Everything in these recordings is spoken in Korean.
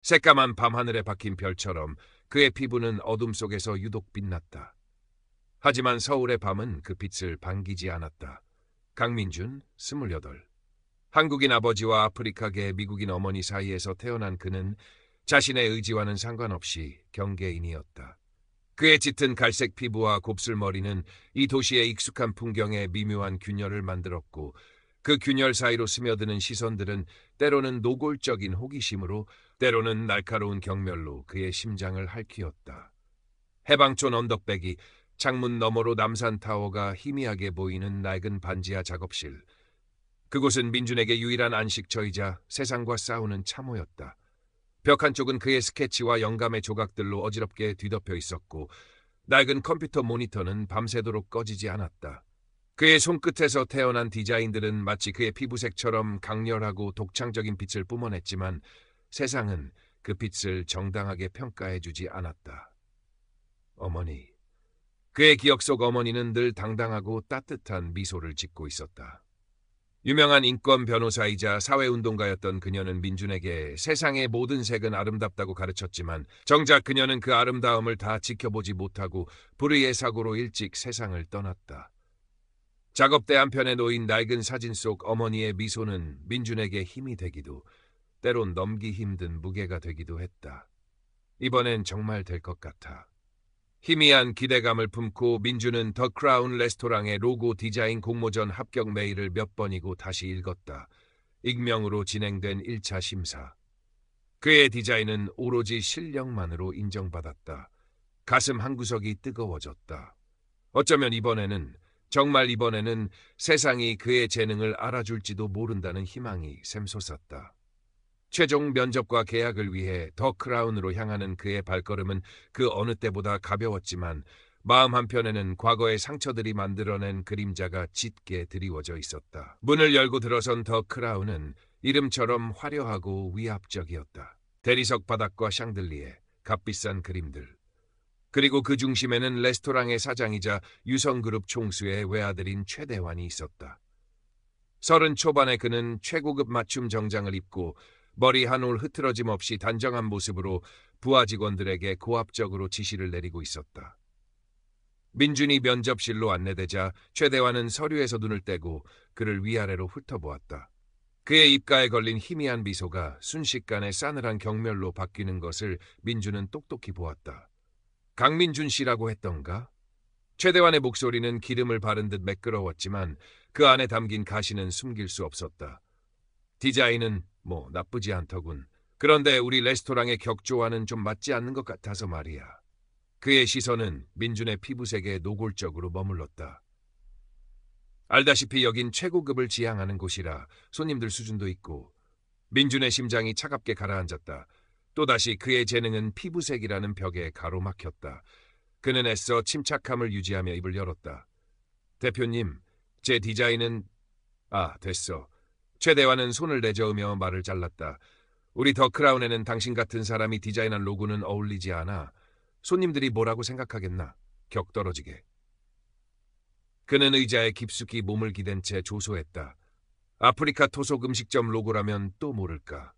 새까만 밤하늘에 박힌 별처럼 그의 피부는 어둠 속에서 유독 빛났다. 하지만 서울의 밤은 그 빛을 반기지 않았다. 강민준, 28. 한국인 아버지와 아프리카계 미국인 어머니 사이에서 태어난 그는 자신의 의지와는 상관없이 경계인이었다. 그의 짙은 갈색 피부와 곱슬머리는 이 도시의 익숙한 풍경에 미묘한 균열을 만들었고 그 균열 사이로 스며드는 시선들은 때로는 노골적인 호기심으로 때로는 날카로운 경멸로 그의 심장을 핥히었다. 해방촌 언덕배기, 창문 너머로 남산타워가 희미하게 보이는 낡은 반지하 작업실. 그곳은 민준에게 유일한 안식처이자 세상과 싸우는 참호였다. 벽 한쪽은 그의 스케치와 영감의 조각들로 어지럽게 뒤덮여 있었고 낡은 컴퓨터 모니터는 밤새도록 꺼지지 않았다. 그의 손끝에서 태어난 디자인들은 마치 그의 피부색처럼 강렬하고 독창적인 빛을 뿜어냈지만 세상은 그 빛을 정당하게 평가해주지 않았다. 어머니. 그의 기억 속 어머니는 늘 당당하고 따뜻한 미소를 짓고 있었다. 유명한 인권 변호사이자 사회운동가였던 그녀는 민준에게 세상의 모든 색은 아름답다고 가르쳤지만 정작 그녀는 그 아름다움을 다 지켜보지 못하고 불의의 사고로 일찍 세상을 떠났다. 작업대 한편에 놓인 낡은 사진 속 어머니의 미소는 민준에게 힘이 되기도 때론 넘기 힘든 무게가 되기도 했다. 이번엔 정말 될 것 같아. 희미한 기대감을 품고 민준은 더 크라운 레스토랑의 로고 디자인 공모전 합격 메일을 몇 번이고 다시 읽었다. 익명으로 진행된 1차 심사. 그의 디자인은 오로지 실력만으로 인정받았다. 가슴 한구석이 뜨거워졌다. 어쩌면 정말 이번에는 세상이 그의 재능을 알아줄지도 모른다는 희망이 샘솟았다. 최종 면접과 계약을 위해 더 크라운으로 향하는 그의 발걸음은 그 어느 때보다 가벼웠지만 마음 한편에는 과거의 상처들이 만들어낸 그림자가 짙게 드리워져 있었다. 문을 열고 들어선 더 크라운은 이름처럼 화려하고 위압적이었다. 대리석 바닥과 샹들리에, 값비싼 그림들. 그리고 그 중심에는 레스토랑의 사장이자 유성그룹 총수의 외아들인 최대환이 있었다. 30 초반의 그는 최고급 맞춤 정장을 입고 머리 한 올 흐트러짐 없이 단정한 모습으로 부하 직원들에게 고압적으로 지시를 내리고 있었다. 민준이 면접실로 안내되자 최대환은 서류에서 눈을 떼고 그를 위아래로 훑어보았다. 그의 입가에 걸린 희미한 미소가 순식간에 싸늘한 경멸로 바뀌는 것을 민준은 똑똑히 보았다. 강민준 씨라고 했던가? 최대환의 목소리는 기름을 바른 듯 매끄러웠지만 그 안에 담긴 가시는 숨길 수 없었다. 디자인은 나쁘지 않더군. 그런데 우리 레스토랑의 격조와는 좀 맞지 않는 것 같아서 말이야. 그의 시선은 민준의 피부색에 노골적으로 머물렀다. 알다시피 여긴 최고급을 지향하는 곳이라 손님들 수준도 있고. 민준의 심장이 차갑게 가라앉았다. 또다시 그의 재능은 피부색이라는 벽에 가로막혔다. 그는 애써 침착함을 유지하며 입을 열었다. 대표님, 제 디자인은... 됐어. 최대환은 손을 내저으며 말을 잘랐다. 우리 더 크라운에는 당신 같은 사람이 디자인한 로고는 어울리지 않아. 손님들이 뭐라고 생각하겠나? 격 떨어지게. 그는 의자에 깊숙이 몸을 기댄 채 조소했다. 아프리카 토속 음식점 로고라면 또 모를까.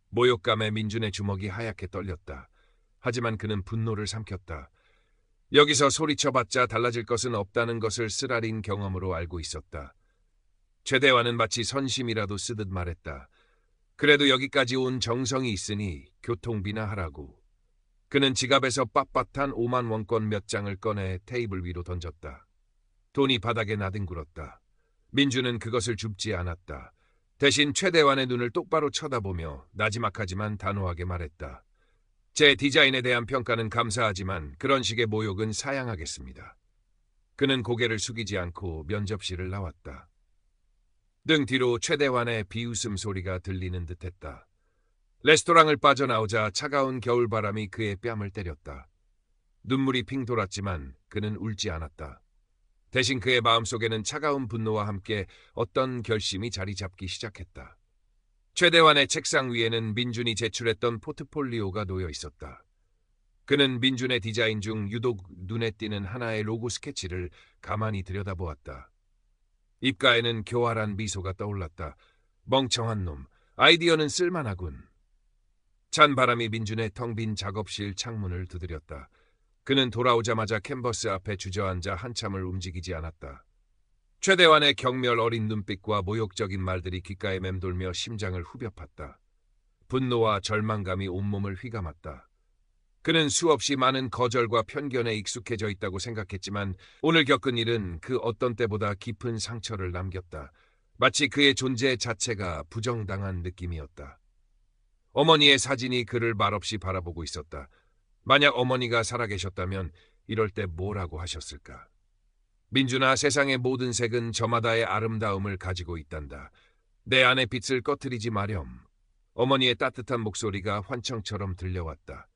모욕감에 민준의 주먹이 하얗게 떨렸다. 하지만 그는 분노를 삼켰다. 여기서 소리쳐봤자 달라질 것은 없다는 것을 쓰라린 경험으로 알고 있었다. 최대환은 마치 선심이라도 쓰듯 말했다. 그래도 여기까지 온 정성이 있으니 교통비나 하라고. 그는 지갑에서 빳빳한 5만 원권 몇 장을 꺼내 테이블 위로 던졌다. 돈이 바닥에 나뒹굴었다. 민준은 그것을 줍지 않았다. 대신 최대환의 눈을 똑바로 쳐다보며 나지막하지만 단호하게 말했다. 제 디자인에 대한 평가는 감사하지만 그런 식의 모욕은 사양하겠습니다. 그는 고개를 숙이지 않고 면접실을 나왔다. 등 뒤로 최대환의 비웃음 소리가 들리는 듯했다. 레스토랑을 빠져나오자 차가운 겨울바람이 그의 뺨을 때렸다. 눈물이 핑 돌았지만 그는 울지 않았다. 대신 그의 마음속에는 차가운 분노와 함께 어떤 결심이 자리 잡기 시작했다. 최대환의 책상 위에는 민준이 제출했던 포트폴리오가 놓여 있었다. 그는 민준의 디자인 중 유독 눈에 띄는 하나의 로고 스케치를 가만히 들여다보았다. 입가에는 교활한 미소가 떠올랐다. 멍청한 놈, 아이디어는 쓸만하군. 찬 바람이 민준의 텅 빈 작업실 창문을 두드렸다. 그는 돌아오자마자 캔버스 앞에 주저앉아 한참을 움직이지 않았다. 최대환의 경멸 어린 눈빛과 모욕적인 말들이 귓가에 맴돌며 심장을 후벼 팠다. 분노와 절망감이 온몸을 휘감았다. 그는 수없이 많은 거절과 편견에 익숙해져 있다고 생각했지만 오늘 겪은 일은 그 어떤 때보다 깊은 상처를 남겼다. 마치 그의 존재 자체가 부정당한 느낌이었다. 어머니의 사진이 그를 말없이 바라보고 있었다. 만약 어머니가 살아계셨다면 이럴 때 뭐라고 하셨을까? 민준아, 세상의 모든 색은 저마다의 아름다움을 가지고 있단다. 내 안의 빛을 꺼트리지 마렴. 어머니의 따뜻한 목소리가 환청처럼 들려왔다.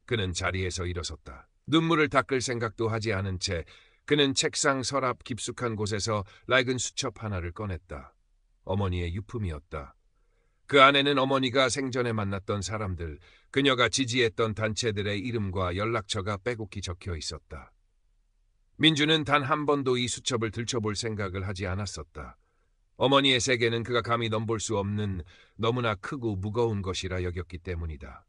그는 자리에서 일어섰다. 눈물을 닦을 생각도 하지 않은 채 그는 책상 서랍 깊숙한 곳에서 낡은 수첩 하나를 꺼냈다. 어머니의 유품이었다. 그 안에는 어머니가 생전에 만났던 사람들, 그녀가 지지했던 단체들의 이름과 연락처가 빼곡히 적혀 있었다. 민주는 단 한 번도 이 수첩을 들춰볼 생각을 하지 않았었다. 어머니의 세계는 그가 감히 넘볼 수 없는 너무나 크고 무거운 것이라 여겼기 때문이다.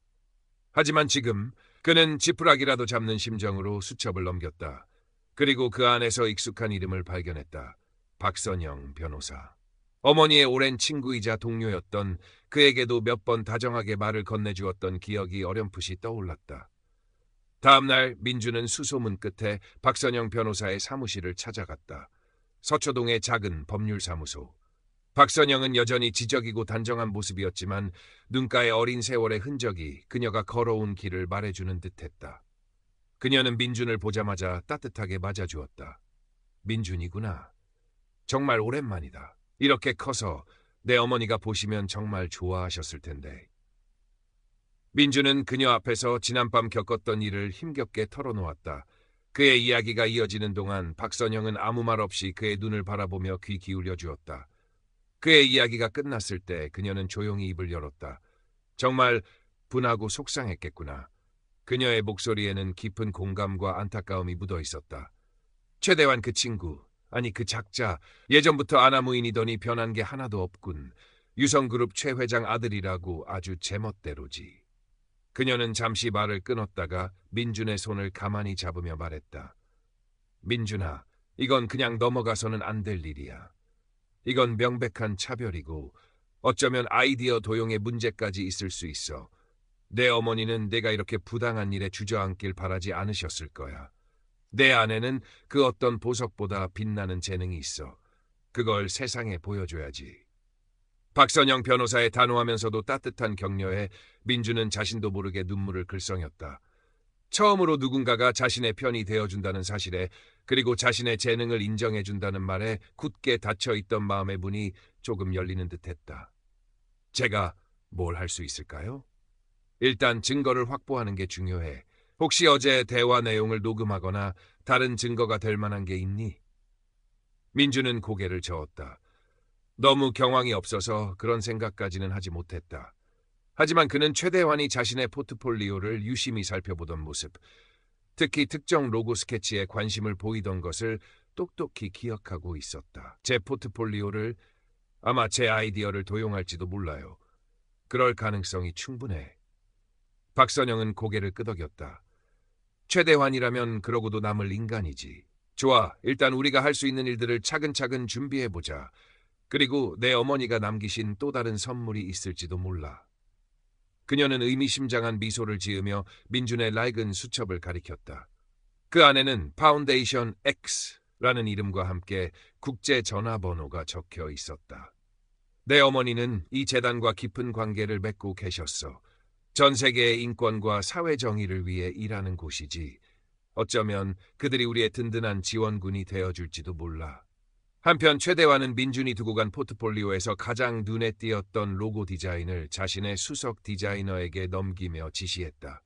하지만 지금 그는 지푸라기라도 잡는 심정으로 수첩을 넘겼다. 그리고 그 안에서 익숙한 이름을 발견했다. 박선영 변호사. 어머니의 오랜 친구이자 동료였던, 그에게도 몇 번 다정하게 말을 건네주었던 기억이 어렴풋이 떠올랐다. 다음 날 민주는 수소문 끝에 박선영 변호사의 사무실을 찾아갔다. 서초동의 작은 법률사무소. 박선영은 여전히 지적이고 단정한 모습이었지만 눈가에 어린 세월의 흔적이 그녀가 걸어온 길을 말해주는 듯했다. 그녀는 민준을 보자마자 따뜻하게 맞아주었다. 민준이구나. 정말 오랜만이다. 이렇게 커서 내 어머니가 보시면 정말 좋아하셨을 텐데. 민준은 그녀 앞에서 지난밤 겪었던 일을 힘겹게 털어놓았다. 그의 이야기가 이어지는 동안 박선영은 아무 말 없이 그의 눈을 바라보며 귀 기울여 주었다. 그의 이야기가 끝났을 때 그녀는 조용히 입을 열었다. 정말 분하고 속상했겠구나. 그녀의 목소리에는 깊은 공감과 안타까움이 묻어 있었다. 최대환 그 친구, 아니 그 작자, 예전부터 아나무인이더니 변한 게 하나도 없군. 유성그룹 최 회장 아들이라고 아주 제멋대로지. 그녀는 잠시 말을 끊었다가 민준의 손을 가만히 잡으며 말했다. 민준아, 이건 그냥 넘어가서는 안 될 일이야. 이건 명백한 차별이고 어쩌면 아이디어 도용의 문제까지 있을 수 있어. 내 어머니는 내가 이렇게 부당한 일에 주저앉길 바라지 않으셨을 거야. 내 안에는 그 어떤 보석보다 빛나는 재능이 있어. 그걸 세상에 보여줘야지. 박선영 변호사의 단호하면서도 따뜻한 격려에 민주는 자신도 모르게 눈물을 글썽였다. 처음으로 누군가가 자신의 편이 되어준다는 사실에, 그리고 자신의 재능을 인정해준다는 말에 굳게 닫혀있던 마음의 문이 조금 열리는 듯했다. 제가 뭘 할 수 있을까요? 일단 증거를 확보하는 게 중요해. 혹시 어제 대화 내용을 녹음하거나 다른 증거가 될 만한 게 있니? 민주는 고개를 저었다. 너무 경황이 없어서 그런 생각까지는 하지 못했다. 하지만 그는 최대환이 자신의 포트폴리오를 유심히 살펴보던 모습, 특히 특정 로고 스케치에 관심을 보이던 것을 똑똑히 기억하고 있었다. 제 포트폴리오를, 아마 제 아이디어를 도용할지도 몰라요. 그럴 가능성이 충분해. 박선영은 고개를 끄덕였다. 최대환이라면 그러고도 남을 인간이지. 좋아, 일단 우리가 할 수 있는 일들을 차근차근 준비해보자. 그리고 내 어머니가 남기신 또 다른 선물이 있을지도 몰라. 그녀는 의미심장한 미소를 지으며 민준의 낡은 수첩을 가리켰다. 그 안에는 파운데이션 X라는 이름과 함께 국제 전화번호가 적혀 있었다. 내 어머니는 이 재단과 깊은 관계를 맺고 계셨어. 전 세계의 인권과 사회 정의를 위해 일하는 곳이지. 어쩌면 그들이 우리의 든든한 지원군이 되어줄지도 몰라. 한편 최대환은 민준이 두고 간 포트폴리오에서 가장 눈에 띄었던 로고 디자인을 자신의 수석 디자이너에게 넘기며 지시했다.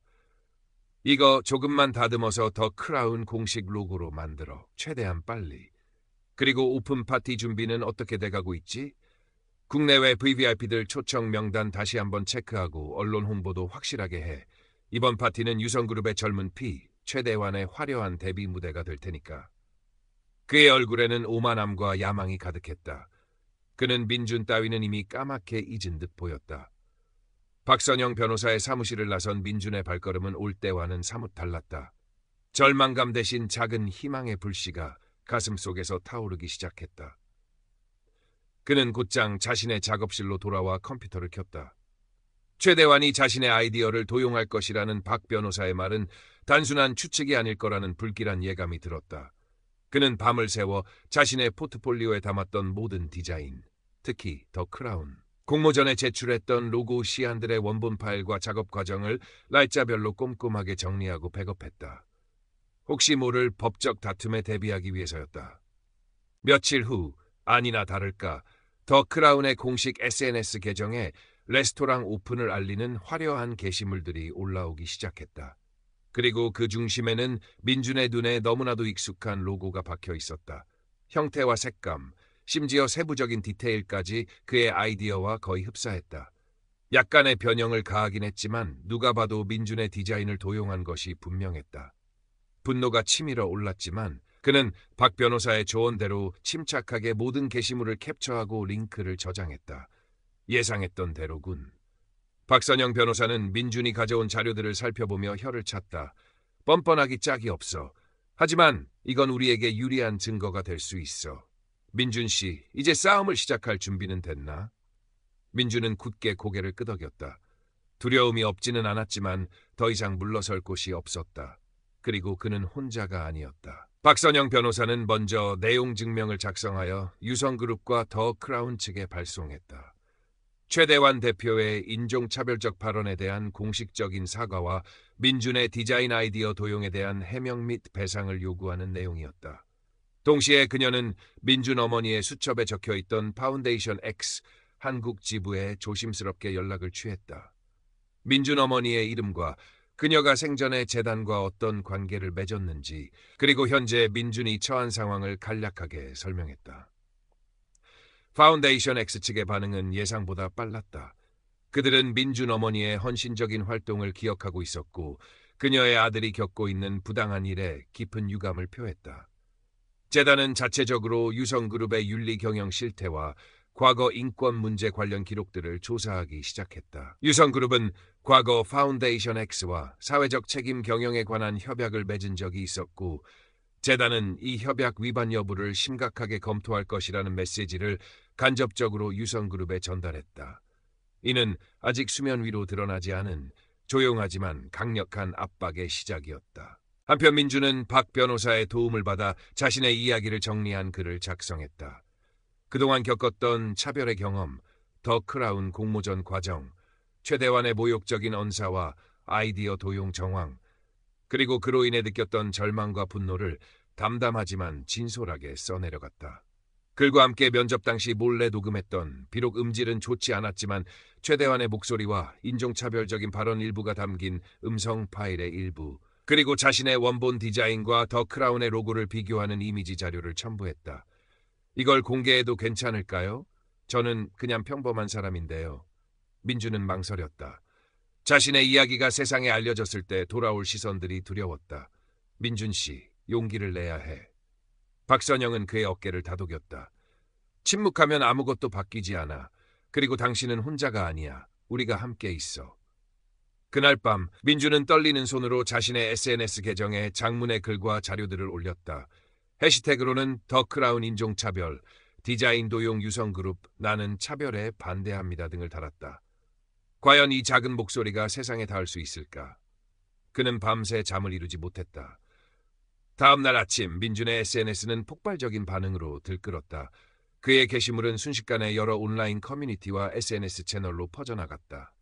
이거 조금만 다듬어서 더 크라운 공식 로고로 만들어. 최대한 빨리. 그리고 오픈 파티 준비는 어떻게 돼가고 있지? 국내외 VVIP들 초청 명단 다시 한번 체크하고 언론 홍보도 확실하게 해. 이번 파티는 유성그룹의 젊은 피, 최대환의 화려한 데뷔 무대가 될 테니까. 그의 얼굴에는 오만함과 야망이 가득했다. 그는 민준 따위는 이미 까맣게 잊은 듯 보였다. 박선영 변호사의 사무실을 나선 민준의 발걸음은 올 때와는 사뭇 달랐다. 절망감 대신 작은 희망의 불씨가 가슴 속에서 타오르기 시작했다. 그는 곧장 자신의 작업실로 돌아와 컴퓨터를 켰다. 최대환이 자신의 아이디어를 도용할 것이라는 박 변호사의 말은 단순한 추측이 아닐 거라는 불길한 예감이 들었다. 그는 밤을 새워 자신의 포트폴리오에 담았던 모든 디자인, 특히 더 크라운, 공모전에 제출했던 로고 시안들의 원본 파일과 작업 과정을 날짜별로 꼼꼼하게 정리하고 백업했다. 혹시 모를 법적 다툼에 대비하기 위해서였다. 며칠 후 아니나 다를까 더 크라운의 공식 SNS 계정에 레스토랑 오픈을 알리는 화려한 게시물들이 올라오기 시작했다. 그리고 그 중심에는 민준의 눈에 너무나도 익숙한 로고가 박혀 있었다. 형태와 색감, 심지어 세부적인 디테일까지 그의 아이디어와 거의 흡사했다. 약간의 변형을 가하긴 했지만 누가 봐도 민준의 디자인을 도용한 것이 분명했다. 분노가 치밀어 올랐지만 그는 박 변호사의 조언대로 침착하게 모든 게시물을 캡처하고 링크를 저장했다. 예상했던 대로군. 박선영 변호사는 민준이 가져온 자료들을 살펴보며 혀를 찼다. 뻔뻔하기 짝이 없어. 하지만 이건 우리에게 유리한 증거가 될 수 있어. 민준 씨, 이제 싸움을 시작할 준비는 됐나? 민준은 굳게 고개를 끄덕였다. 두려움이 없지는 않았지만 더 이상 물러설 곳이 없었다. 그리고 그는 혼자가 아니었다. 박선영 변호사는 먼저 내용 증명을 작성하여 유성그룹과 더 크라운 측에 발송했다. 최대환 대표의 인종차별적 발언에 대한 공식적인 사과와 민준의 디자인 아이디어 도용에 대한 해명 및 배상을 요구하는 내용이었다. 동시에 그녀는 민준 어머니의 수첩에 적혀있던 파운데이션 X 한국 지부에 조심스럽게 연락을 취했다. 민준 어머니의 이름과 그녀가 생전에 재단과 어떤 관계를 맺었는지, 그리고 현재 민준이 처한 상황을 간략하게 설명했다. 파운데이션 X 측의 반응은 예상보다 빨랐다. 그들은 민준 어머니의 헌신적인 활동을 기억하고 있었고 그녀의 아들이 겪고 있는 부당한 일에 깊은 유감을 표했다. 재단은 자체적으로 유성그룹의 윤리 경영 실태와 과거 인권 문제 관련 기록들을 조사하기 시작했다. 유성그룹은 과거 파운데이션 X와 사회적 책임 경영에 관한 협약을 맺은 적이 있었고 재단은 이 협약 위반 여부를 심각하게 검토할 것이라는 메시지를 간접적으로 유성그룹에 전달했다. 이는 아직 수면 위로 드러나지 않은 조용하지만 강력한 압박의 시작이었다. 한편 민준은 박 변호사의 도움을 받아 자신의 이야기를 정리한 글을 작성했다. 그동안 겪었던 차별의 경험, 더 크라운 공모전 과정, 최대환의 모욕적인 언사와 아이디어 도용 정황, 그리고 그로 인해 느꼈던 절망과 분노를 담담하지만 진솔하게 써내려갔다. 글과 함께 면접 당시 몰래 녹음했던 비록 음질은 좋지 않았지만 최대환의 목소리와 인종차별적인 발언 일부가 담긴 음성 파일의 일부, 그리고 자신의 원본 디자인과 더 크라운의 로고를 비교하는 이미지 자료를 첨부했다. 이걸 공개해도 괜찮을까요? 저는 그냥 평범한 사람인데요. 민준은 망설였다. 자신의 이야기가 세상에 알려졌을 때 돌아올 시선들이 두려웠다. 민준 씨, 용기를 내야 해. 박선영은 그의 어깨를 다독였다. 침묵하면 아무것도 바뀌지 않아. 그리고 당신은 혼자가 아니야. 우리가 함께 있어. 그날 밤 민준은 떨리는 손으로 자신의 SNS 계정에 장문의 글과 자료들을 올렸다. 해시태그로는 더 크라운 인종차별, 디자인 도용 유성그룹, 나는 차별에 반대합니다 등을 달았다. 과연 이 작은 목소리가 세상에 닿을 수 있을까? 그는 밤새 잠을 이루지 못했다. 다음 날 아침 민준의 SNS는 폭발적인 반응으로 들끓었다. 그의 게시물은 순식간에 여러 온라인 커뮤니티와 SNS 채널로 퍼져나갔다.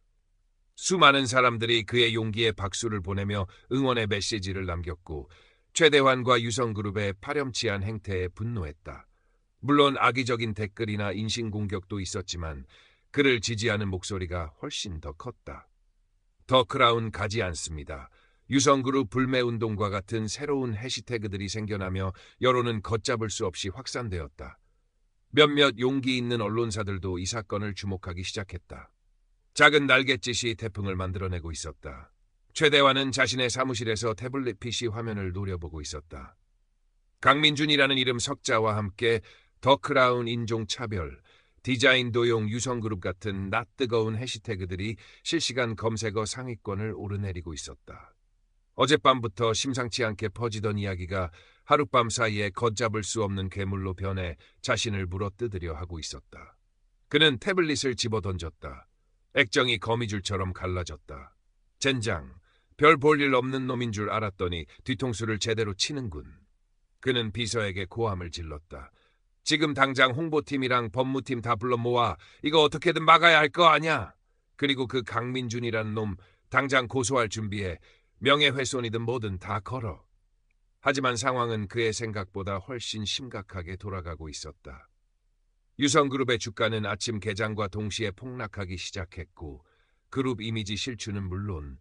수많은 사람들이 그의 용기에 박수를 보내며 응원의 메시지를 남겼고 최대환과 유성그룹의 파렴치한 행태에 분노했다. 물론 악의적인 댓글이나 인신공격도 있었지만 그를 지지하는 목소리가 훨씬 더 컸다. 더 크라운 가지 않습니다. 유성그룹 불매운동과 같은 새로운 해시태그들이 생겨나며 여론은 걷잡을 수 없이 확산되었다. 몇몇 용기 있는 언론사들도 이 사건을 주목하기 시작했다. 작은 날갯짓이 태풍을 만들어내고 있었다. 최대환은 자신의 사무실에서 태블릿 PC 화면을 노려보고 있었다. 강민준이라는 이름 석자와 함께 더 크라운 인종차별, 디자인 도용 유성그룹 같은 낯뜨거운 해시태그들이 실시간 검색어 상위권을 오르내리고 있었다. 어젯밤부터 심상치 않게 퍼지던 이야기가 하룻밤 사이에 걷잡을 수 없는 괴물로 변해 자신을 물어뜯으려 하고 있었다. 그는 태블릿을 집어던졌다. 액정이 거미줄처럼 갈라졌다. 젠장, 별 볼 일 없는 놈인 줄 알았더니 뒤통수를 제대로 치는군. 그는 비서에게 고함을 질렀다. 지금 당장 홍보팀이랑 법무팀 다 불러 모아. 이거 어떻게든 막아야 할 거 아냐? 그리고 그 강민준이란 놈 당장 고소할 준비해. 명예훼손이든 뭐든 다 걸어. 하지만 상황은 그의 생각보다 훨씬 심각하게 돌아가고 있었다. 유성그룹의 주가는 아침 개장과 동시에 폭락하기 시작했고 그룹 이미지 실추는 물론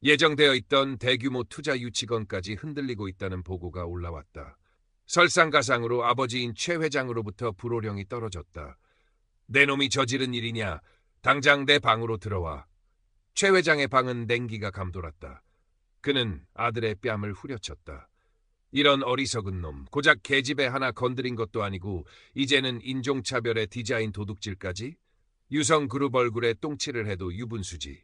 예정되어 있던 대규모 투자 유치건까지 흔들리고 있다는 보고가 올라왔다. 설상가상으로 아버지인 최 회장으로부터 불호령이 떨어졌다. 내 놈이 저지른 일이냐? 당장 내 방으로 들어와. 최 회장의 방은 냉기가 감돌았다. 그는 아들의 뺨을 후려쳤다. 이런 어리석은 놈, 고작 계집애 하나 건드린 것도 아니고 이제는 인종차별의 디자인 도둑질까지? 유성그룹 얼굴에 똥칠을 해도 유분수지.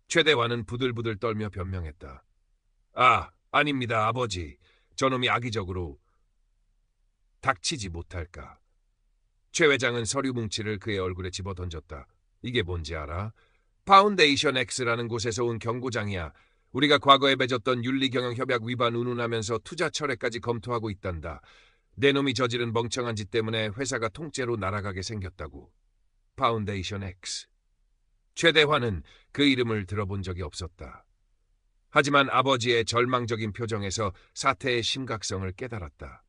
최대환은 부들부들 떨며 변명했다. 아닙니다, 아버지. 저놈이 악의적으로... 닥치지 못할까. 최 회장은 서류 뭉치를 그의 얼굴에 집어던졌다. 이게 뭔지 알아? 파운데이션 X라는 곳에서 온 경고장이야. 우리가 과거에 맺었던 윤리경영협약 위반 운운하면서 투자 철회까지 검토하고 있단다. 내 놈이 저지른 멍청한 짓 때문에 회사가 통째로 날아가게 생겼다고. 파운데이션 X. 최대환은 그 이름을 들어본 적이 없었다. 하지만 아버지의 절망적인 표정에서 사태의 심각성을 깨달았다.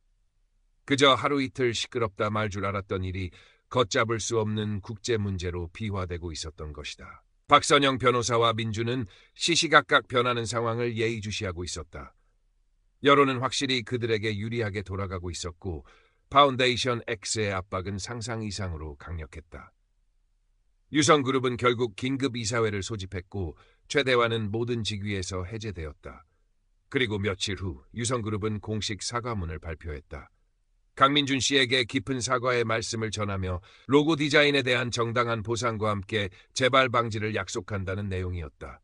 그저 하루 이틀 시끄럽다 말 줄 알았던 일이 걷잡을 수 없는 국제 문제로 비화되고 있었던 것이다. 박선영 변호사와 민주는 시시각각 변하는 상황을 예의주시하고 있었다. 여론은 확실히 그들에게 유리하게 돌아가고 있었고 파운데이션 X의 압박은 상상 이상으로 강력했다. 유성그룹은 결국 긴급 이사회를 소집했고 최대환은 모든 직위에서 해제되었다. 그리고 며칠 후 유성그룹은 공식 사과문을 발표했다. 강민준 씨에게 깊은 사과의 말씀을 전하며 로고 디자인에 대한 정당한 보상과 함께 재발 방지를 약속한다는 내용이었다.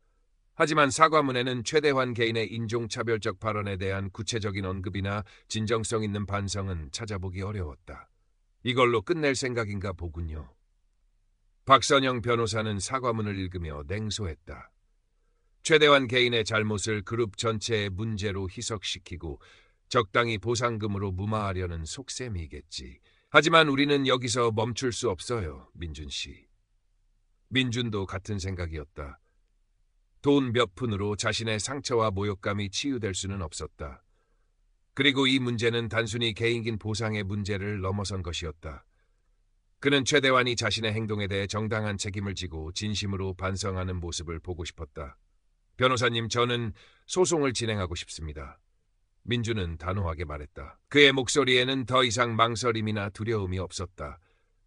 하지만 사과문에는 최대환 개인의 인종차별적 발언에 대한 구체적인 언급이나 진정성 있는 반성은 찾아보기 어려웠다. 이걸로 끝낼 생각인가 보군요. 박선영 변호사는 사과문을 읽으며 냉소했다. 최대환 개인의 잘못을 그룹 전체의 문제로 희석시키고 적당히 보상금으로 무마하려는 속셈이겠지. 하지만 우리는 여기서 멈출 수 없어요, 민준 씨. 민준도 같은 생각이었다. 돈 몇 푼으로 자신의 상처와 모욕감이 치유될 수는 없었다. 그리고 이 문제는 단순히 개인긴 보상의 문제를 넘어선 것이었다. 그는 최대환이 자신의 행동에 대해 정당한 책임을 지고 진심으로 반성하는 모습을 보고 싶었다. 변호사님, 저는 소송을 진행하고 싶습니다. 민주는 단호하게 말했다. 그의 목소리에는 더 이상 망설임이나 두려움이 없었다.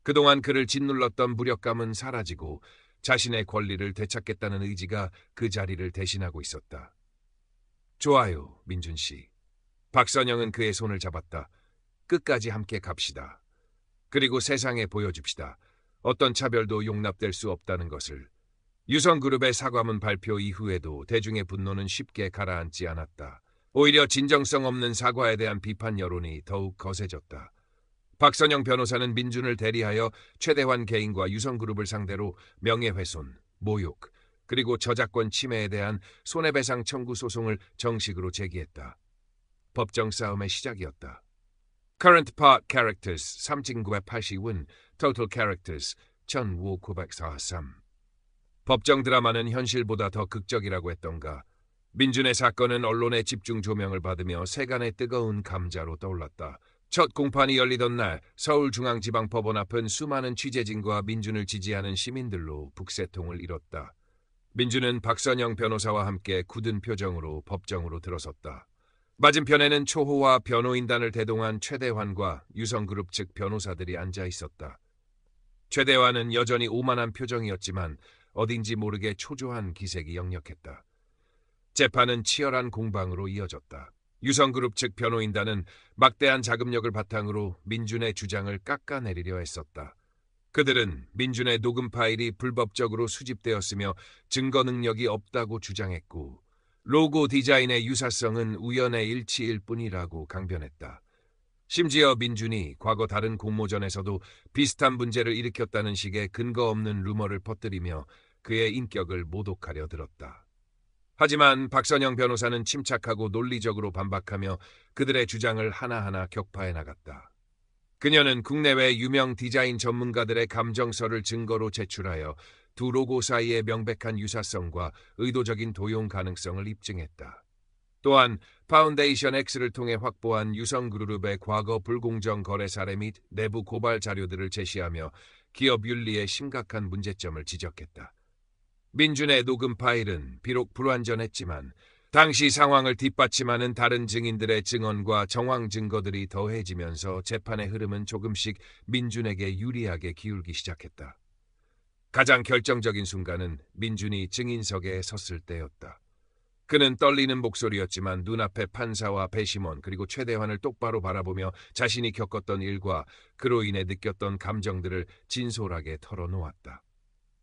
그동안 그를 짓눌렀던 무력감은 사라지고 자신의 권리를 되찾겠다는 의지가 그 자리를 대신하고 있었다. 좋아요, 민준 씨. 박선영은 그의 손을 잡았다. 끝까지 함께 갑시다. 그리고 세상에 보여줍시다. 어떤 차별도 용납될 수 없다는 것을. 유성그룹의 사과문 발표 이후에도 대중의 분노는 쉽게 가라앉지 않았다. 오히려 진정성 없는 사과에 대한 비판 여론이 더욱 거세졌다. 박선영 변호사는 민준을 대리하여 최대환 개인과 유성그룹을 상대로 명예훼손, 모욕, 그리고 저작권 침해에 대한 손해배상 청구 소송을 정식으로 제기했다. 법정 싸움의 시작이었다. Current Part Characters 3980은 Total Characters 1943. 법정 드라마는 현실보다 더 극적이라고 했던가. 민준의 사건은 언론의 집중 조명을 받으며 세간의 뜨거운 감자로 떠올랐다. 첫 공판이 열리던 날 서울중앙지방법원 앞은 수많은 취재진과 민준을 지지하는 시민들로 북새통을 이뤘다. 민준은 박선영 변호사와 함께 굳은 표정으로 법정으로 들어섰다. 맞은편에는 초호와 변호인단을 대동한 최대환과 유성그룹 측 변호사들이 앉아 있었다. 최대환은 여전히 오만한 표정이었지만 어딘지 모르게 초조한 기색이 역력했다. 재판은 치열한 공방으로 이어졌다. 유성그룹 측 변호인단은 막대한 자금력을 바탕으로 민준의 주장을 깎아내리려 했었다. 그들은 민준의 녹음 파일이 불법적으로 수집되었으며 증거 능력이 없다고 주장했고 로고 디자인의 유사성은 우연의 일치일 뿐이라고 강변했다. 심지어 민준이 과거 다른 공모전에서도 비슷한 문제를 일으켰다는 식의 근거 없는 루머를 퍼뜨리며 그의 인격을 모독하려 들었다. 하지만 박선영 변호사는 침착하고 논리적으로 반박하며 그들의 주장을 하나하나 격파해 나갔다. 그녀는 국내외 유명 디자인 전문가들의 감정서를 증거로 제출하여 두 로고 사이의 명백한 유사성과 의도적인 도용 가능성을 입증했다. 또한 파운데이션 X를 통해 확보한 유성그룹의 과거 불공정 거래 사례 및 내부 고발 자료들을 제시하며 기업 윤리에 심각한 문제점을 지적했다. 민준의 녹음 파일은 비록 불완전했지만 당시 상황을 뒷받침하는 다른 증인들의 증언과 정황 증거들이 더해지면서 재판의 흐름은 조금씩 민준에게 유리하게 기울기 시작했다. 가장 결정적인 순간은 민준이 증인석에 섰을 때였다. 그는 떨리는 목소리였지만 눈앞에 판사와 배심원 그리고 최대환을 똑바로 바라보며 자신이 겪었던 일과 그로 인해 느꼈던 감정들을 진솔하게 털어놓았다.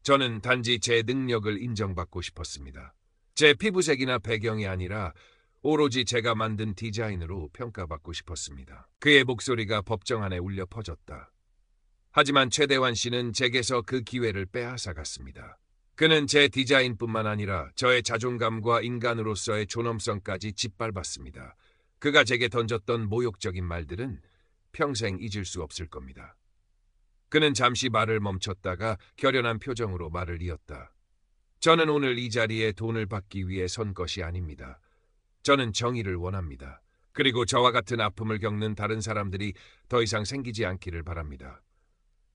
저는 단지 제 능력을 인정받고 싶었습니다. 제 피부색이나 배경이 아니라 오로지 제가 만든 디자인으로 평가받고 싶었습니다. 그의 목소리가 법정 안에 울려 퍼졌다. 하지만 최대환 씨는 제게서 그 기회를 빼앗아갔습니다. 그는 제 디자인뿐만 아니라 저의 자존감과 인간으로서의 존엄성까지 짓밟았습니다. 그가 제게 던졌던 모욕적인 말들은 평생 잊을 수 없을 겁니다. 그는 잠시 말을 멈췄다가 결연한 표정으로 말을 이었다. 저는 오늘 이 자리에 돈을 받기 위해 선 것이 아닙니다. 저는 정의를 원합니다. 그리고 저와 같은 아픔을 겪는 다른 사람들이 더 이상 생기지 않기를 바랍니다.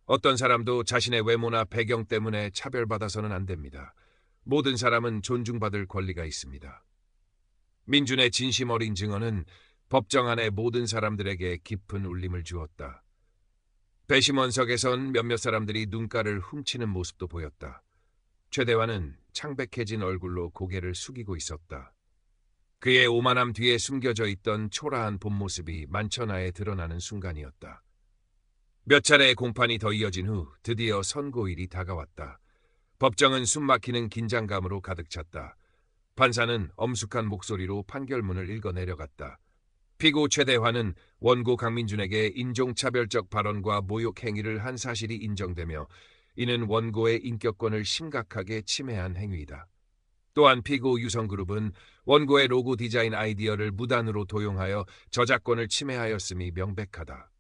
어떤 사람도 자신의 외모나 배경 때문에 차별받아서는 안 됩니다. 모든 사람은 존중받을 권리가 있습니다. 민준의 진심 어린 증언은 법정 안의 모든 사람들에게 깊은 울림을 주었다. 배심원석에선 몇몇 사람들이 눈가를 훔치는 모습도 보였다. 최대환은 창백해진 얼굴로 고개를 숙이고 있었다. 그의 오만함 뒤에 숨겨져 있던 초라한 본 모습이 만천하에 드러나는 순간이었다. 몇 차례의 공판이 더 이어진 후 드디어 선고일이 다가왔다. 법정은 숨막히는 긴장감으로 가득 찼다. 판사는 엄숙한 목소리로 판결문을 읽어 내려갔다. 피고 최대환은 원고 강민준에게 인종차별적 발언과 모욕 행위를 한 사실이 인정되며 이는 원고의 인격권을 심각하게 침해한 행위이다. 또한 피고 유성그룹은 원고의 로고 디자인 아이디어를 무단으로 도용하여 저작권을 침해하였음이 명백하다.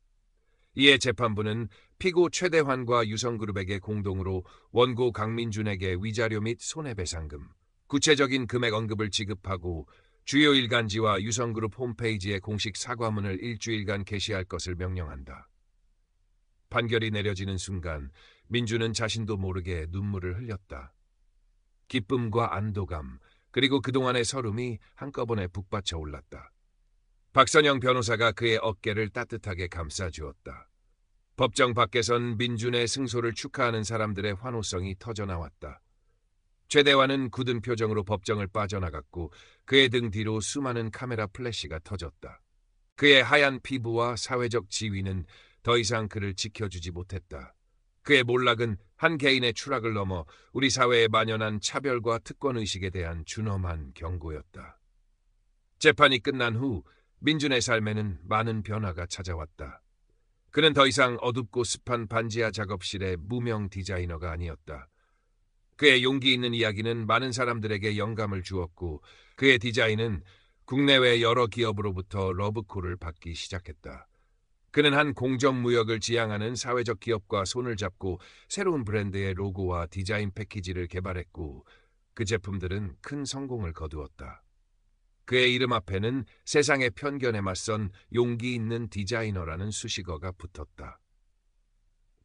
이에 재판부는 피고 최대환과 유성그룹에게 공동으로 원고 강민준에게 위자료 및 손해배상금, 구체적인 금액 언급을 지급하고 주요 일간지와 유성그룹 홈페이지에 공식 사과문을 일주일간 게시할 것을 명령한다. 판결이 내려지는 순간 민준은 자신도 모르게 눈물을 흘렸다. 기쁨과 안도감, 그리고 그동안의 서름이 한꺼번에 북받쳐 올랐다. 박선영 변호사가 그의 어깨를 따뜻하게 감싸주었다. 법정 밖에선 민준의 승소를 축하하는 사람들의 환호성이 터져나왔다. 최대환은 굳은 표정으로 법정을 빠져나갔고 그의 등 뒤로 수많은 카메라 플래시가 터졌다. 그의 하얀 피부와 사회적 지위는 더 이상 그를 지켜주지 못했다. 그의 몰락은 한 개인의 추락을 넘어 우리 사회에 만연한 차별과 특권의식에 대한 준엄한 경고였다. 재판이 끝난 후 민준의 삶에는 많은 변화가 찾아왔다. 그는 더 이상 어둡고 습한 반지하 작업실의 무명 디자이너가 아니었다. 그의 용기 있는 이야기는 많은 사람들에게 영감을 주었고 그의 디자인은 국내외 여러 기업으로부터 러브콜을 받기 시작했다. 그는 한 공정무역을 지향하는 사회적 기업과 손을 잡고 새로운 브랜드의 로고와 디자인 패키지를 개발했고 그 제품들은 큰 성공을 거두었다. 그의 이름 앞에는 세상의 편견에 맞선 용기 있는 디자이너라는 수식어가 붙었다.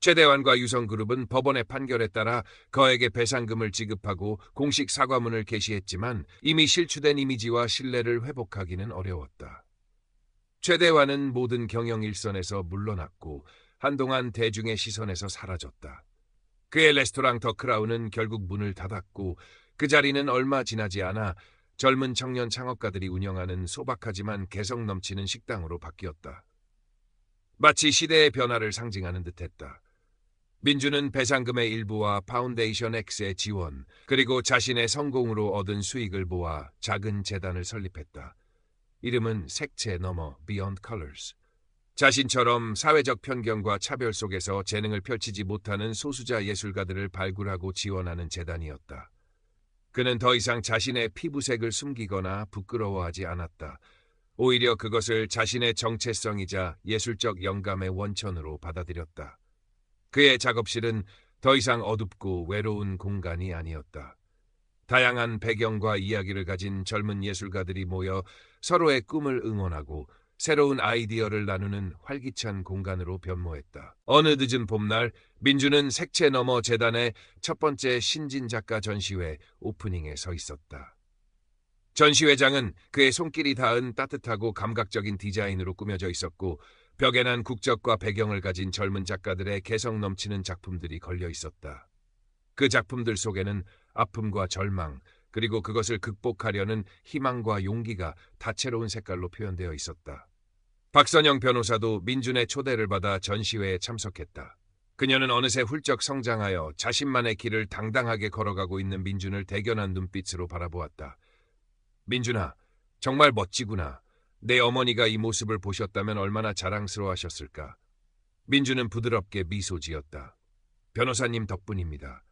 최대환과 유성그룹은 법원의 판결에 따라 그에게 배상금을 지급하고 공식 사과문을 게시했지만 이미 실추된 이미지와 신뢰를 회복하기는 어려웠다. 최대환은 모든 경영 일선에서 물러났고 한동안 대중의 시선에서 사라졌다. 그의 레스토랑 더 크라운은 결국 문을 닫았고 그 자리는 얼마 지나지 않아 젊은 청년 창업가들이 운영하는 소박하지만 개성 넘치는 식당으로 바뀌었다. 마치 시대의 변화를 상징하는 듯했다. 민주는 배상금의 일부와 파운데이션 X의 지원, 그리고 자신의 성공으로 얻은 수익을 모아 작은 재단을 설립했다. 이름은 색채 너머 Beyond Colors. 자신처럼 사회적 편견과 차별 속에서 재능을 펼치지 못하는 소수자 예술가들을 발굴하고 지원하는 재단이었다. 그는 더 이상 자신의 피부색을 숨기거나 부끄러워하지 않았다. 오히려 그것을 자신의 정체성이자 예술적 영감의 원천으로 받아들였다. 그의 작업실은 더 이상 어둡고 외로운 공간이 아니었다. 다양한 배경과 이야기를 가진 젊은 예술가들이 모여 서로의 꿈을 응원하고 새로운 아이디어를 나누는 활기찬 공간으로 변모했다. 어느 늦은 봄날 민주는 색채 너머 재단의 첫 번째 신진 작가 전시회 오프닝에 서 있었다. 전시회장은 그의 손길이 닿은 따뜻하고 감각적인 디자인으로 꾸며져 있었고 벽에 난 국적과 배경을 가진 젊은 작가들의 개성 넘치는 작품들이 걸려 있었다. 그 작품들 속에는 아픔과 절망, 그리고 그것을 극복하려는 희망과 용기가 다채로운 색깔로 표현되어 있었다. 박선영 변호사도 민준의 초대를 받아 전시회에 참석했다. 그녀는 어느새 훌쩍 성장하여 자신만의 길을 당당하게 걸어가고 있는 민준을 대견한 눈빛으로 바라보았다. 민준아, 정말 멋지구나. 내 어머니가 이 모습을 보셨다면 얼마나 자랑스러워하셨을까. 민준은 부드럽게 미소 지었다. 변호사님 덕분입니다.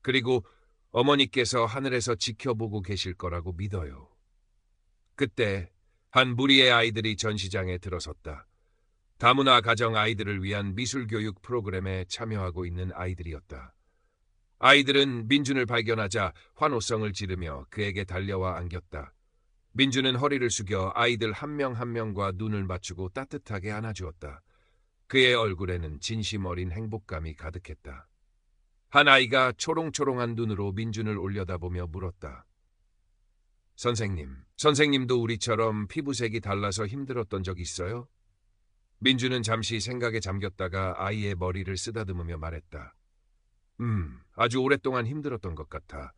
그리고 어머니께서 하늘에서 지켜보고 계실 거라고 믿어요. 그때 한 무리의 아이들이 전시장에 들어섰다. 다문화 가정 아이들을 위한 미술교육 프로그램에 참여하고 있는 아이들이었다. 아이들은 민준을 발견하자 환호성을 지르며 그에게 달려와 안겼다. 민준은 허리를 숙여 아이들 한 명 한 명과 눈을 맞추고 따뜻하게 안아주었다. 그의 얼굴에는 진심 어린 행복감이 가득했다. 한 아이가 초롱초롱한 눈으로 민준을 올려다보며 물었다. 선생님도 우리처럼 피부색이 달라서 힘들었던 적 있어요? 민준은 잠시 생각에 잠겼다가 아이의 머리를 쓰다듬으며 말했다. 아주 오랫동안 힘들었던 것 같아.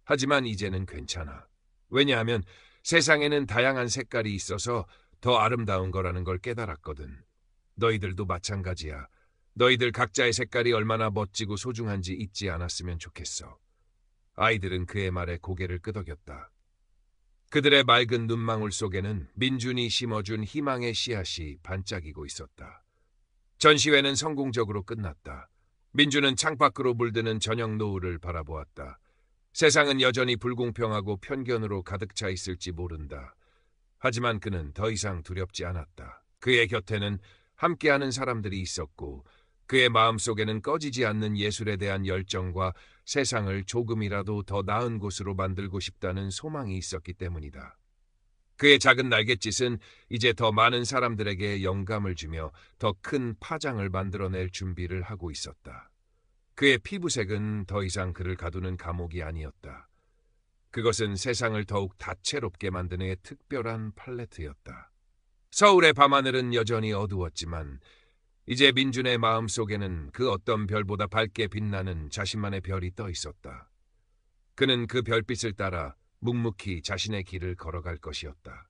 하지만 이제는 괜찮아. 왜냐하면 세상에는 다양한 색깔이 있어서 더 아름다운 거라는 걸 깨달았거든. 너희들도 마찬가지야. 너희들 각자의 색깔이 얼마나 멋지고 소중한지 잊지 않았으면 좋겠어. 아이들은 그의 말에 고개를 끄덕였다. 그들의 맑은 눈망울 속에는 민준이 심어준 희망의 씨앗이 반짝이고 있었다. 전시회는 성공적으로 끝났다. 민준은 창밖으로 물드는 저녁 노을을 바라보았다. 세상은 여전히 불공평하고 편견으로 가득 차 있을지 모른다. 하지만 그는 더 이상 두렵지 않았다. 그의 곁에는 함께하는 사람들이 있었고 그의 마음속에는 꺼지지 않는 예술에 대한 열정과 세상을 조금이라도 더 나은 곳으로 만들고 싶다는 소망이 있었기 때문이다. 그의 작은 날갯짓은 이제 더 많은 사람들에게 영감을 주며 더 큰 파장을 만들어낼 준비를 하고 있었다. 그의 피부색은 더 이상 그를 가두는 감옥이 아니었다. 그것은 세상을 더욱 다채롭게 만드는 특별한 팔레트였다. 서울의 밤하늘은 여전히 어두웠지만 이제 민준의 마음속에는 그 어떤 별보다 밝게 빛나는 자신만의 별이 떠 있었다. 그는 그 별빛을 따라 묵묵히 자신의 길을 걸어갈 것이었다.